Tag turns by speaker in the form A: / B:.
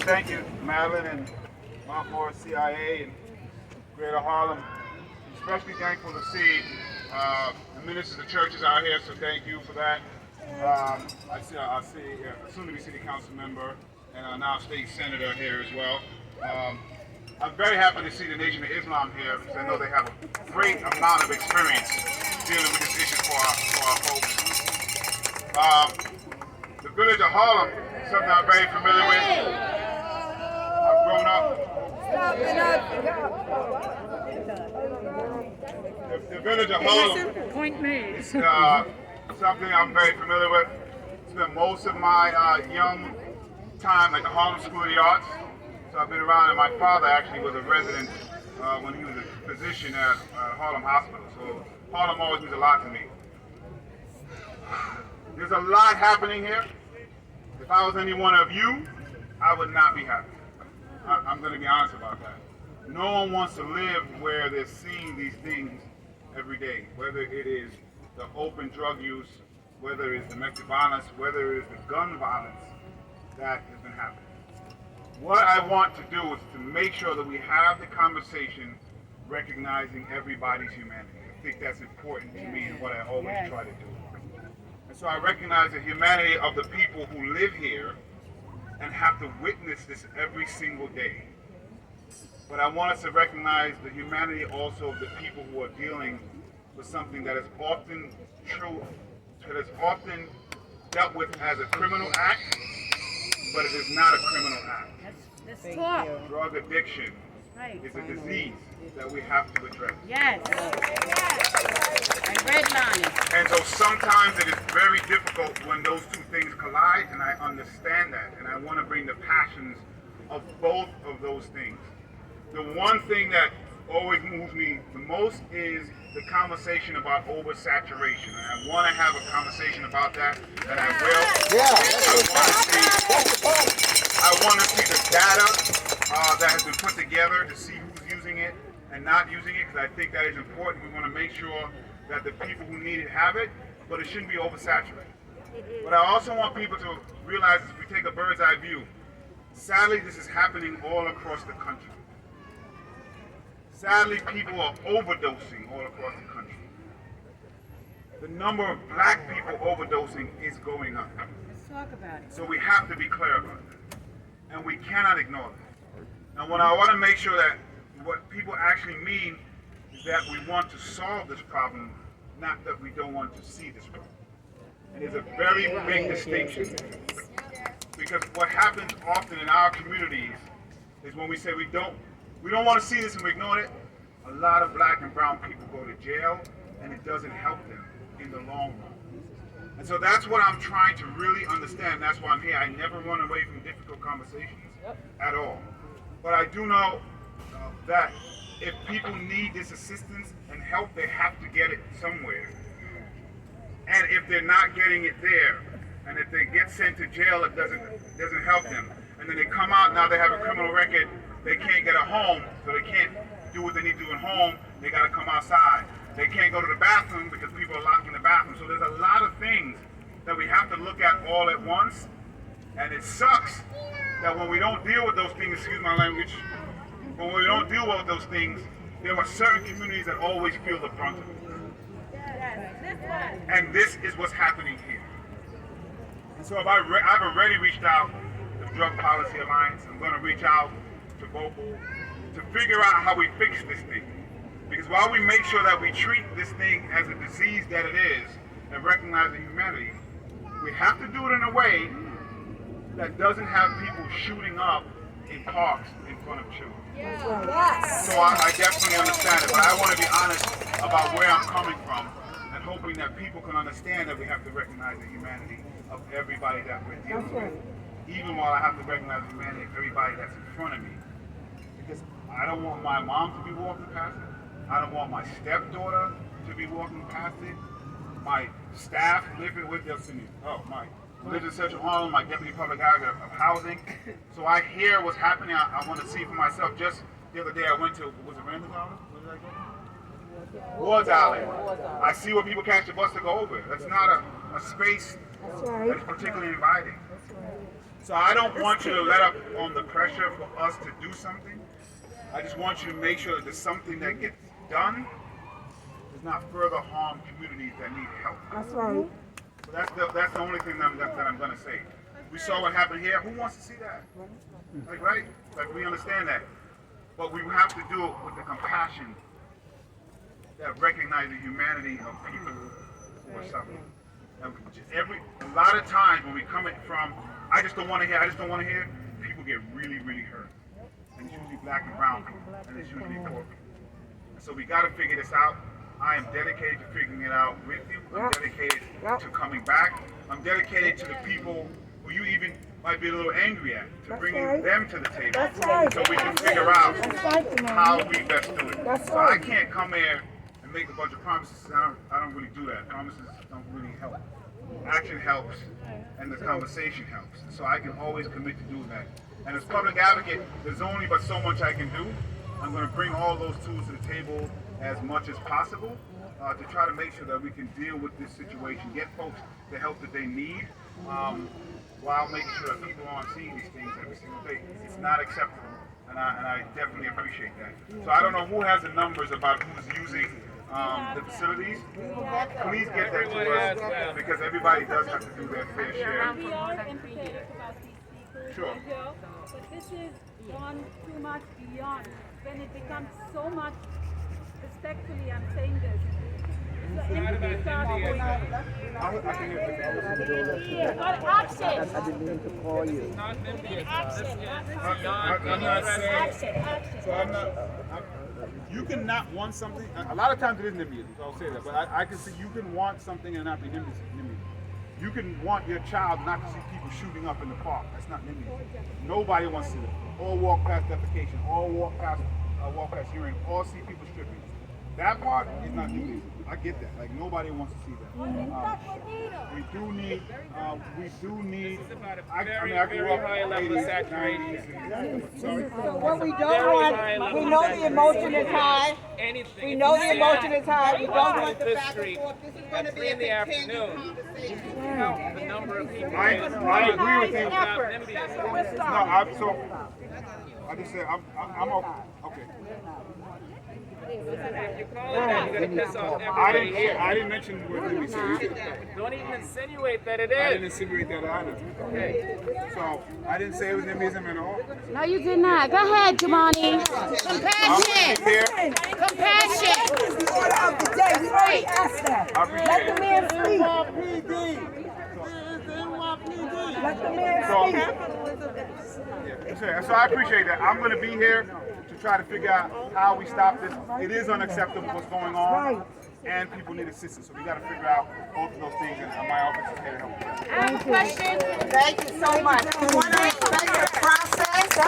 A: Thank you, Madeline and Mount Morris CIA and Greater Harlem. Especially thankful to see the ministers of churches out here, so thank you for that. I see soon-to-be city council member and now state senator here as well. I'm very happy to see the Nation of Islam here because I know they have a great amount of experience dealing with this issue for our folks. The village of Harlem is something I'm very familiar with. I've grown up. The village of Harlem
B: Point made.
A: is something I'm very familiar with. Spent most of my young time at the Harlem School of the Arts. So I've been around, and my father actually was a resident when he was a physician at Harlem Hospital. So Harlem always means a lot to me. There's a lot happening here. If I was any one of you, I would not be happy. I'm going to be honest about that. No one wants to live where they're seeing these things every day, whether it is the open drug use, whether it's domestic violence, whether it's the gun violence that has been happening. What I want to do is to make sure that we have the conversation recognizing everybody's humanity. I think that's important to me and what I always try to do. And so I recognize the humanity of the people who live here and have to witness this every single day. But I want us to recognize the humanity also of the people who are dealing with something that is often true, that is often dealt with as a criminal act, but it is not a criminal act.
B: Let's talk.
A: Drug addiction is a disease that we have to address.
B: Yes. And redlining.
A: And so sometimes it is very difficult when those two things collide, and I understand that, and I want to bring the passions of both of those things. The one thing that always moves me the most is the conversation about oversaturation. And I want to have a conversation about that, and I will. I want to see the data that has been put together to see who's using it and not using it, because I think that is important. We want to make sure that the people who need it have it, but it shouldn't be oversaturated. But I also want people to realize, if we take a bird's eye view, sadly this is happening all across the country. Sadly, people are overdosing all across the country. The number of black people overdosing is going up.
B: Let's talk about it.
A: So we have to be clear about that. And we cannot ignore that. Now, what I want to make sure that what people actually mean is that we want to solve this problem, not that we don't want to see this problem. And there's a very big distinction. Because what happens often in our communities is when we say we don't want to see this and we ignore it, a lot of black and brown people go to jail, and it doesn't help them in the long run. And so that's what I'm trying to really understand. That's why I'm here. I never run away from difficult conversations at all. But I do know that if people need this assistance and help, they have to get it somewhere. And if they're not getting it there, and if they get sent to jail, it doesn't help them. And then they come out, now they have a criminal record, they can't get a home, so they can't do what they need to do at home, they gotta come outside. They can't go to the bathroom because people are locked in the bathroom. So there's a lot of things that we have to look at all at once. And it sucks that when we don't deal with those things, excuse my language, when we don't deal with those things, there are certain communities that always feel the brunt of it. And this is what's happening here. And so I've already reached out to the Drug Policy Alliance. I'm going to reach out to Vocal to figure out how we fix this thing. Because while we make sure that we treat this thing as a disease that it is and recognize the humanity, we have to do it in a way that doesn't have people shooting up in parks in front of children.
C: Yes.
A: So I definitely understand it, but I want to be honest about where I'm coming from and hoping that people can understand that we have to recognize the humanity of everybody that we're dealing with. Even while I have to recognize the humanity of everybody that's in front of me. Because I don't want my mom to be walking past it. I don't want my stepdaughter to be walking past it. My staff living with us in lives in Central Harlem, my deputy public advocate of housing. So I hear what's happening. I want to see for myself. Just the other day I went to, was it Randall's Island? Where did I go? Ward's Island. I see where people catch the bus to go over. That's not a space that's particularly inviting. So I don't want you to let up on the pressure for us to do something. I just want you to make sure that there's something that gets done does not further harm communities that need help.
C: That's right.
A: So that's the only thing that I'm going to say. We saw what happened here. Who wants to see that? Like, right? Like, we understand that. But we have to do it with the compassion that recognize the humanity of people who are suffering. And a lot of times when we come in from, I just don't want to hear, people get really, really hurt. And it's usually black and brown people, and it's usually poor people. And so we got to figure this out. I am dedicated to figuring it out with you. I'm dedicated to coming back. I'm dedicated to the people who you even might be a little angry at, to bringing them to the table so we can figure out how we best do it. So I can't come here and make a bunch of promises. I don't really do that. Promises don't really help. Action helps, and the conversation helps. So I can always commit to doing that. And as public advocate, there's only but so much I can do. I'm going to bring all those tools to the table as much as possible to try to make sure that we can deal with this situation, get folks the help that they need, while making sure that people aren't seeing these things every single day. It's not acceptable, and I definitely appreciate that. So I don't know who has the numbers about who's using the facilities. Please get that to us, because everybody does have to do their fair share.
D: We are empathetic about these people
A: Sure.
D: here, but this is gone too much beyond. When it becomes so much, respectfully, I'm saying this. The empathy starts going
A: I can hear this.
D: But action.
C: I didn't mean to call you.
D: Action.
A: I'm not saying. So I'm not. You can not want something. A lot of times it is NIMBY, so I'll say that. But I can see you can want something and not be NIMBY. You can want your child not to see people shooting up in the park. That's not NIMBY. Nobody wants to see that. All walk past defecation. All walk past urine. All see people stripping. That part is not NIMBY. I get that. Like, nobody wants to see that. We do need. I grew up in the 80s, 90s. Sorry.
C: So what we don't want, we know the emotion is high. We know the emotion is high. We don't want the back and forth. This is going to be a continued conversation.
E: The number of people.
A: I agree with you.
C: That's what we're
A: No,
C: starting.
A: I just said I'm okay.
E: You call it that, you're going to piss off everybody here.
A: I didn't mention what NIMBY said.
E: Don't even insinuate that it
A: I didn't
E: is.
A: insinuate that either.
E: Okay.
A: So I didn't say it was NIMBYism at all.
B: No, you did not. Go ahead, Jumaane.
A: I'm
B: Compassion.
A: here.
B: Compassion.
C: This is the order of the day. We already asked that.
A: I appreciate
C: Let the
A: it.
C: man speak. Let the man speak.
A: So I appreciate that. I'm going to be here to try to figure out how we stop this. It is unacceptable what's going on, and people need assistance. So we got to figure out both of those things, and my office is here to help.
B: I have a question.
C: Thank you so much. We want to respect the process. So